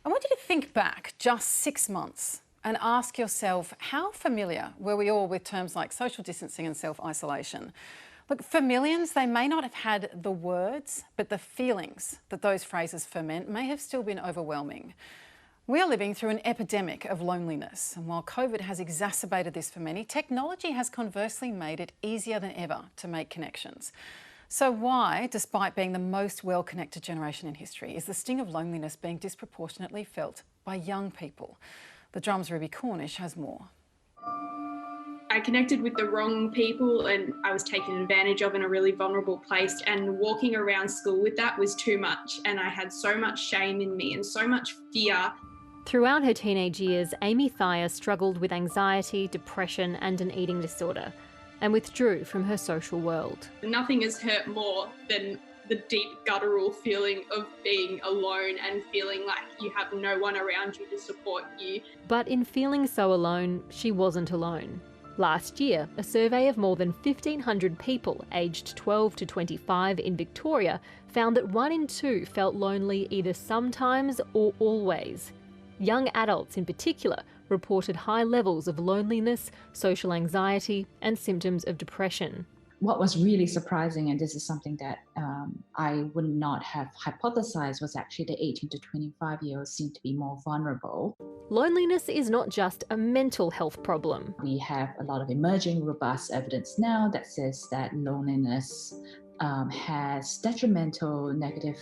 I want you to think back just 6 months and ask yourself, how familiar were we all with terms like social distancing and self-isolation? Look, for millions, they may not have had the words, but the feelings that those phrases foment may have still been overwhelming. We are living through an epidemic of loneliness, and while COVID has exacerbated this for many, technology has conversely made it easier than ever to make connections. So why, despite being the most well-connected generation in history, is the sting of loneliness being disproportionately felt by young people? The Drum's Ruby Cornish has more. I connected with the wrong people and I was taken advantage of in a really vulnerable place, and walking around school with that was too much, and I had so much shame in me and so much fear. Throughout her teenage years, Amy Thayer struggled with anxiety, depression and an eating disorder, and withdrew from her social world. Nothing has hurt more than the deep guttural feeling of being alone and feeling like you have no one around you to support you. But in feeling so alone, she wasn't alone. Last year, a survey of more than 1,500 people aged 12 to 25 in Victoria found that 1 in 2 felt lonely either sometimes or always. Young adults in particular reported high levels of loneliness, social anxiety and symptoms of depression. What was really surprising, and this is something that I would not have hypothesized, was actually the 18 to 25-year-olds seem to be more vulnerable. Loneliness is not just a mental health problem. We have a lot of emerging robust evidence now that says that loneliness has detrimental negative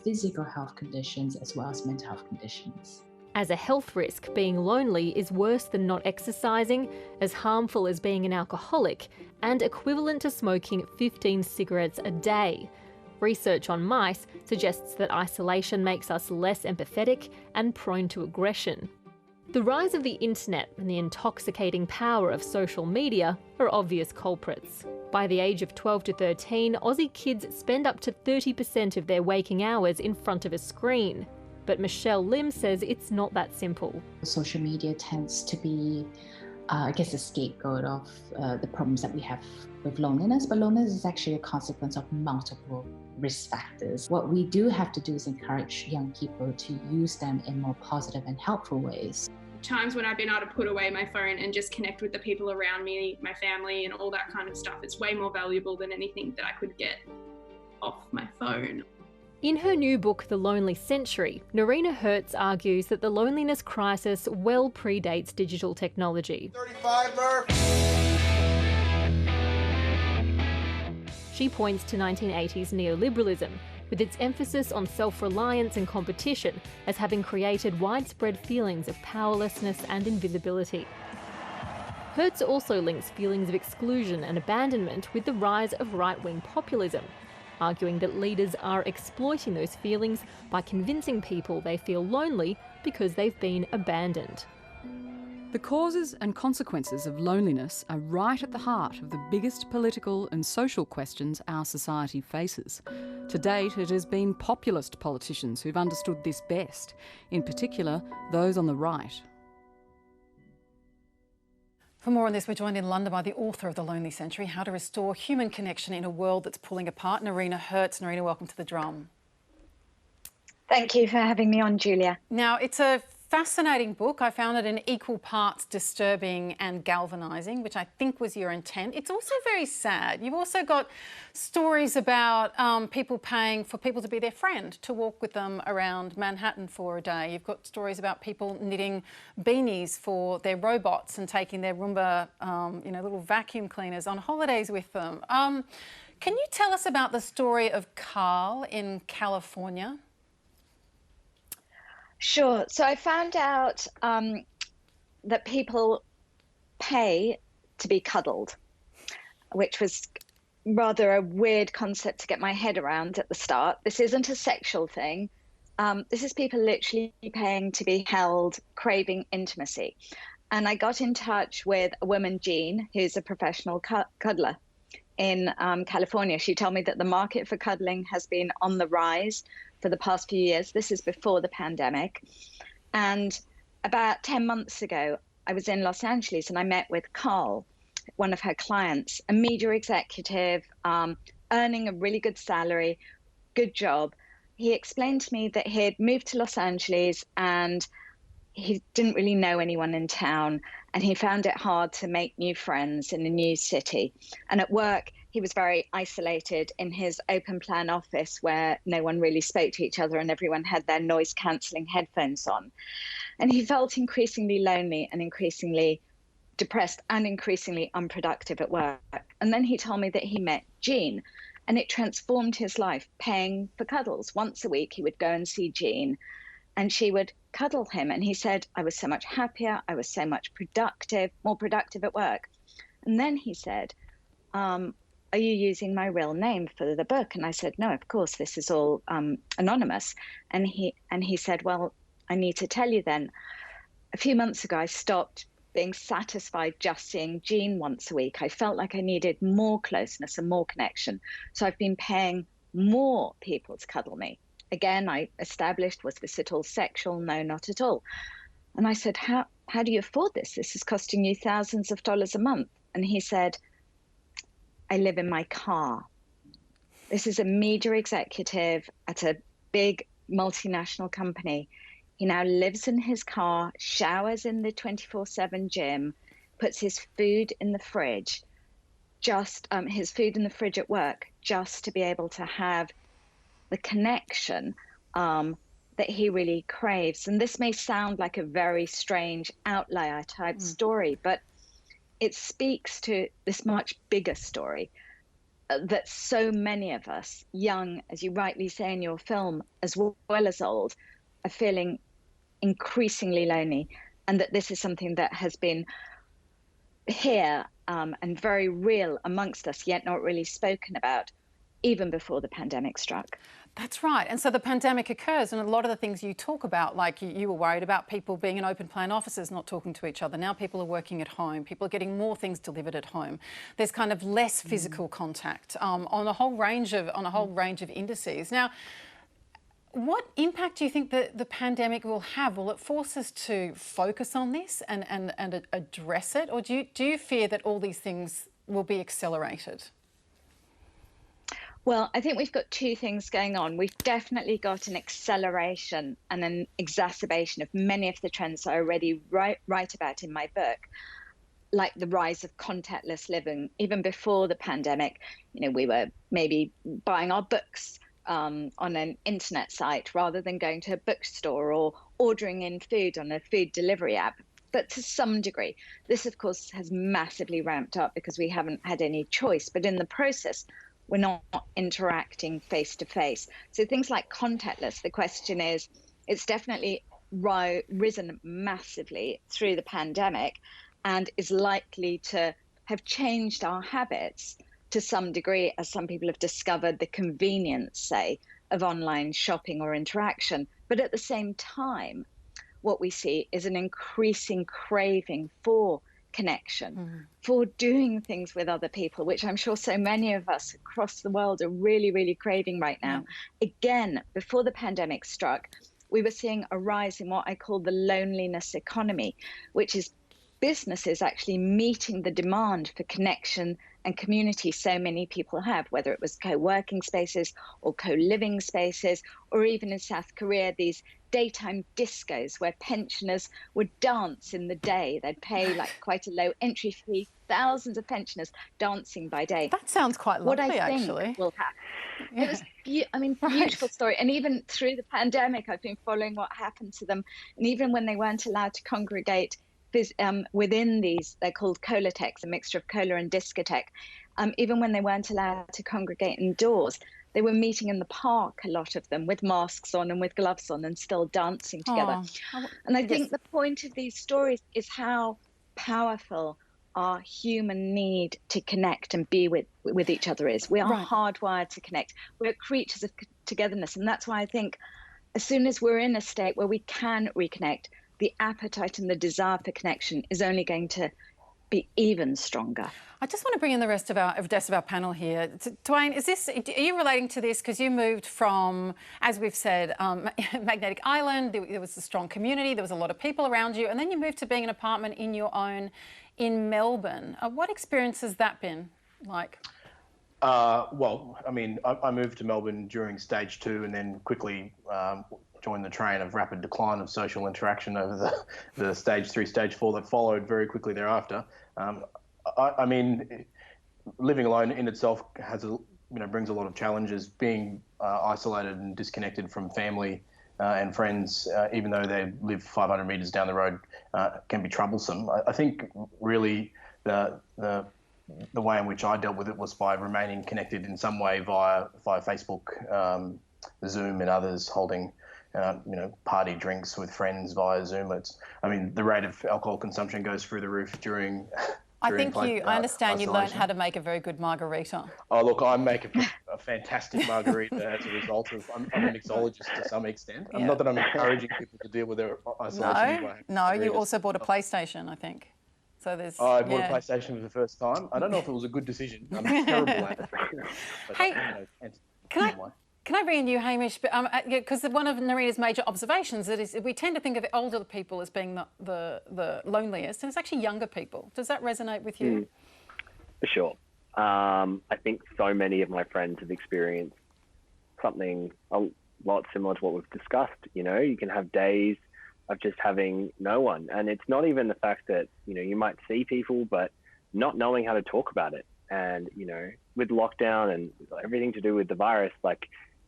physical health conditions as well as mental health conditions. As a health risk, being lonely is worse than not exercising, as harmful as being an alcoholic, and equivalent to smoking 15 cigarettes a day. Research on mice suggests that isolation makes us less empathetic and prone to aggression. The rise of the internet and the intoxicating power of social media are obvious culprits. By the age of 12 to 13, Aussie kids spend up to 30% of their waking hours in front of a screen. But Michelle Lim says it's not that simple. Social media tends to be, a scapegoat of the problems that we have with loneliness, but loneliness is actually a consequence of multiple risk factors. What we do have to do is encourage young people to use them in more positive and helpful ways. Times when I've been able to put away my phone and just connect with the people around me, my family and all that kind of stuff, it's way more valuable than anything that I could get off my phone. In her new book, The Lonely Century, Noreena Hertz argues that the loneliness crisis well predates digital technology. 35, Murph. She points to 1980s neoliberalism, with its emphasis on self-reliance and competition as having created widespread feelings of powerlessness and invisibility. Hertz also links feelings of exclusion and abandonment with the rise of right-wing populism, arguing that leaders are exploiting those feelings by convincing people they feel lonely because they've been abandoned. The causes and consequences of loneliness are right at the heart of the biggest political and social questions our society faces. To date, it has been populist politicians who've understood this best, in particular those on the right. For more on this, we're joined in London by the author of The Lonely Century, How to Restore Human Connection in a World That's Pulling Apart, Noreena Hertz. Noreena, welcome to The Drum. Thank you for having me on, Julia. Now, it's a fascinating book. I found it in equal parts disturbing and galvanising, which I think was your intent. It's also very sad. You've also got stories about people paying for people to be their friend, to walk with them around Manhattan for a day. You've got stories about people knitting beanies for their robots and taking their Roomba, little vacuum cleaners on holidays with them. Can you tell us about the story of Carl in California? Sure. So I found out that people pay to be cuddled, which was rather a weird concept to get my head around at the start. This isn't a sexual thing. This is people literally paying to be held, craving intimacy. And I got in touch with a woman, Jean, who's a professional cuddler in California. She told me that the market for cuddling has been on the rise for the past few years. This is before the pandemic. And about 10 months ago, I was in Los Angeles and I met with Carl, one of her clients, a media executive, earning a really good salary, good job. he explained to me that he had moved to Los Angeles and he didn't really know anyone in town, and he found it hard to make new friends in a new city. And at work, he was very isolated in his open plan office where no one really spoke to each other and everyone had their noise cancelling headphones on. And he felt increasingly lonely and increasingly depressed and increasingly unproductive at work. And then he told me that he met Jean, and it transformed his life, paying for cuddles. Once a week, he would go and see Jean, and she would cuddle him. And he said, I was so much happier. I was so much more productive at work. And then he said, are you using my real name for the book? And I said, no, of course, this is all anonymous. And he said, well, I need to tell you then, a few months ago, I stopped being satisfied just seeing Jean once a week. I felt like I needed more closeness and more connection. So I've been paying more people to cuddle me. Again, I established, was this at all sexual? No, not at all. And I said, how do you afford this? This is costing you thousands of dollars a month. And he said, I live in my car. This is a media executive at a big multinational company. He now lives in his car, showers in the 24/7 gym, puts his food in the fridge, his food in the fridge at work, just to be able to have the connection that he really craves. And this may sound like a very strange outlier type story, but it speaks to this much bigger story that so many of us, young, as you rightly say in your film, as well as old, are feeling increasingly lonely, and that this is something that has been here and very real amongst us, yet not really spoken about, even before the pandemic struck. That's right. And so the pandemic occurs, and a lot of the things you talk about, like you were worried about people being in open plan offices not talking to each other. Now people are working at home. People are getting more things delivered at home. There's kind of less physical contact on a whole range of indices. Now, what impact do you think the pandemic will have? Will it force us to focus on this and address it? Or do you fear that all these things will be accelerated? Well, I think we've got two things going on. We've definitely got an acceleration and an exacerbation of many of the trends I already write about in my book, like the rise of contactless living. Even before the pandemic, we were maybe buying our books on an internet site rather than going to a bookstore or ordering in food on a food delivery app. But to some degree, this, of course, has massively ramped up because we haven't had any choice. But in the process, we're not interacting face to face. So things like contactless, the question is, it's definitely risen massively through the pandemic and is likely to have changed our habits to some degree, as some people have discovered the convenience, say, of online shopping or interaction. But at the same time, what we see is an increasing craving for connection, for doing things with other people, which I'm sure so many of us across the world are really, really craving right now. Again, before the pandemic struck, we were seeing a rise in what I call the loneliness economy, which is businesses actually meeting the demand for connection and community so many people have, whether it was co-working spaces or co-living spaces, or even in South Korea, these daytime discos where pensioners would dance in the day. They'd pay like quite a low entry fee, thousands of pensioners dancing by day. That sounds quite lovely, what I think actually. will happen. Yeah. It was, beautiful story. And even through the pandemic, I've been following what happened to them. And even when they weren't allowed to congregate within these, they're called colatex, a mixture of cola and discotheque. Even when they weren't allowed to congregate indoors, they were meeting in the park, a lot of them, with masks on and with gloves on and still dancing together. And I think the point of these stories is how powerful our human need to connect and be with each other is. We are hardwired to connect. We're creatures of togetherness. And that's why I think as soon as we're in a state where we can reconnect, the appetite and the desire for connection is only going to be even stronger. I just want to bring in the rest of our panel here. Diane, are you relating to this? Because you moved from, as we've said, Magnetic Island. There was a strong community. There was a lot of people around you, and then you moved to being an apartment in your own in Melbourne. What experience has that been like? Well, I mean, I moved to Melbourne during stage 2 and then quickly joined the train of rapid decline of social interaction over the stage 3, stage 4 that followed very quickly thereafter. I mean, living alone in itself has brings a lot of challenges. Being isolated and disconnected from family and friends, even though they live 500 metres down the road, can be troublesome. I think really the way in which I dealt with it was by remaining connected in some way via Facebook, Zoom, and others, holding party drinks with friends via Zoom. The rate of alcohol consumption goes through the roof during. I understand you learned isolation. how to make a very good margarita. Oh, look, I make a fantastic margarita as a result of. I'm a mixologist to some extent. Yeah. Not that I'm encouraging people to deal with their isolation. No, you also bought a PlayStation, I think. So there's. I bought a PlayStation for the first time. I don't know if it was a good decision. I'm terrible at it. But, hey, can I bring in you, Hamish? Because one of Noreena's major observations is we tend to think of older people as being the loneliest, and it's actually younger people. Does that resonate with you? For sure. I think so many of my friends have experienced something a lot similar to what we've discussed. You can have days of just having no one, and it's not even the fact that you might see people, but not knowing how to talk about it. And with lockdown and everything to do with the virus,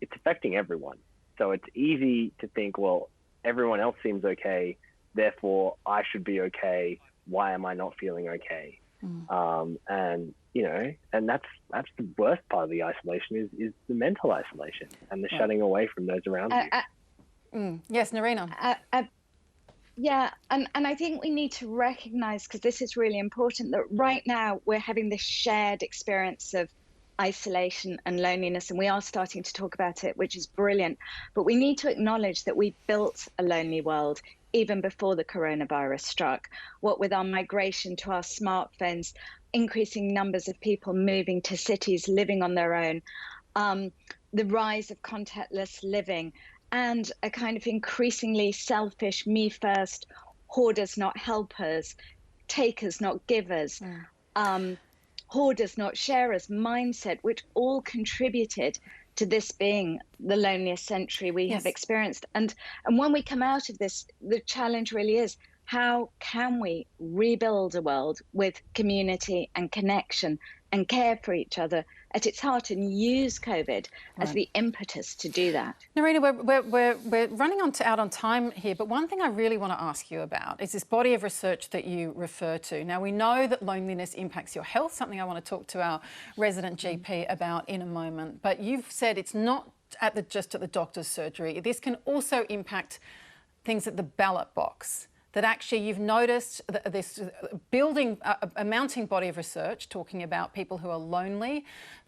it's affecting everyone. So it's easy to think, well, everyone else seems okay, therefore I should be okay. Why am I not feeling okay? And that's the worst part of the isolation is the mental isolation and the shutting away from those around you. Yes, Noreena. Yeah, and I think we need to recognise, because this is really important, that right now we're having this shared experience of isolation and loneliness, and we are starting to talk about it, which is brilliant. But we need to acknowledge that we built a lonely world even before the coronavirus struck. What with our migration to our smartphones, increasing numbers of people moving to cities, living on their own, the rise of contactless living, and a kind of increasingly selfish, me first, hoarders not helpers, takers not givers, hoarders not sharers mindset, which all contributed to this being the loneliest century we have experienced. And when we come out of this, the challenge really is, how can we rebuild a world with community and connection and care for each other at its heart, and use COVID as the impetus to do that? Noreena, we're running out on time here, but one thing I really want to ask you about is this body of research that you refer to. Now, we know that loneliness impacts your health, something I want to talk to our resident GP about in a moment, but you've said it's not just at the doctor's surgery. This can also impact things at the ballot box. That actually you've noticed this a mounting body of research talking about people who are lonely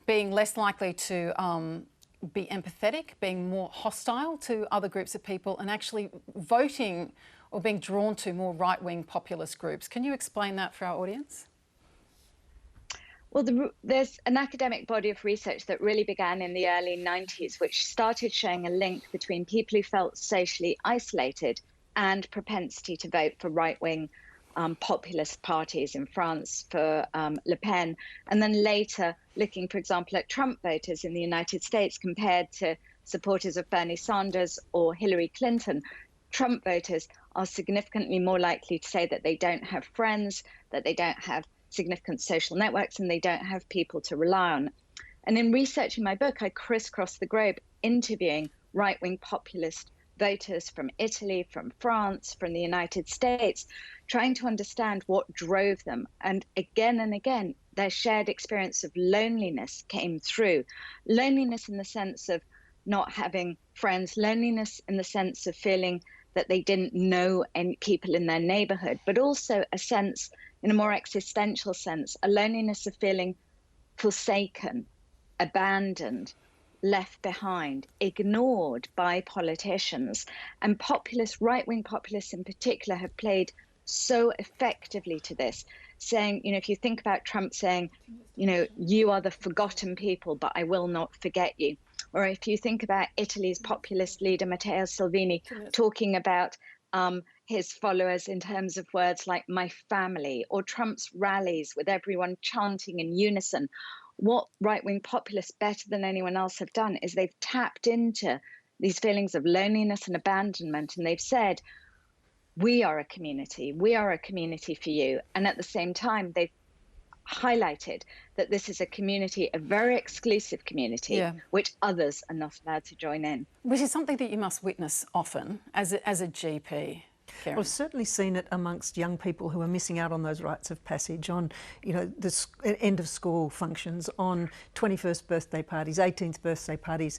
being less likely to be empathetic, being more hostile to other groups of people, and actually voting or being drawn to more right-wing populist groups. Can you explain that for our audience? Well, there's an academic body of research that really began in the early 90s, which started showing a link between people who felt socially isolated and propensity to vote for right-wing populist parties, in France for Le Pen, and then later looking, for example, at Trump voters in the United States compared to supporters of Bernie Sanders or Hillary Clinton. Trump voters are significantly more likely to say that they don't have friends, that they don't have significant social networks, and they don't have people to rely on. And in researching my book, I crisscrossed the globe interviewing right-wing populist voters from Italy, from France, from the United States, trying to understand what drove them. And again, their shared experience of loneliness came through. Loneliness in the sense of not having friends, loneliness in the sense of feeling that they didn't know any people in their neighborhood, but also a sense, in a more existential sense, a loneliness of feeling forsaken, abandoned, left behind, ignored by politicians. And populists, right-wing populists in particular, have played so effectively to this, saying, if you think about Trump saying, you are the forgotten people, but I will not forget you. Or if you think about Italy's populist leader, Matteo Salvini, talking about his followers in terms of words like my family, or Trump's rallies with everyone chanting in unison, what right-wing populists better than anyone else have done is they've tapped into these feelings of loneliness and abandonment, and they've said, we are a community for you. And at the same time, they've highlighted that this is a community, a very exclusive community, which others are not allowed to join in. Which is something that you must witness often as a GP. Kerryn. I've certainly seen it amongst young people who are missing out on those rites of passage, on, you know, the end of school functions, on 21st birthday parties, 18th birthday parties,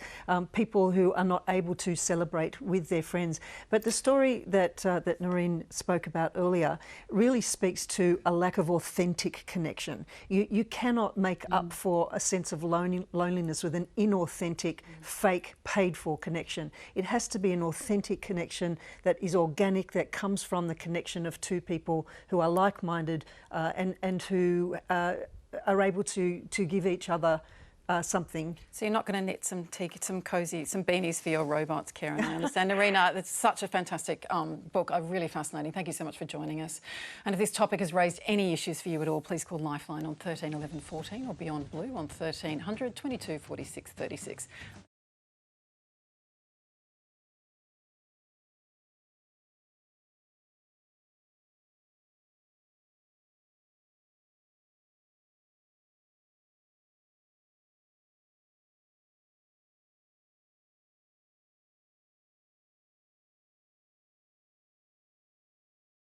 people who are not able to celebrate with their friends. But the story that Noreena spoke about earlier really speaks to a lack of authentic connection. You cannot make up for a sense of loneliness with an inauthentic, fake, paid-for connection. It has to be an authentic connection that is organic, that comes from the connection of two people who are like-minded and who are able to give each other something. So you're not going to knit some beanies for your robots, Kerryn, I understand. Noreena, it's such a fantastic book, really fascinating. Thank you so much for joining us. And if this topic has raised any issues for you at all, please call Lifeline on 13 11 14 or Beyond Blue on 1300 22 46 36.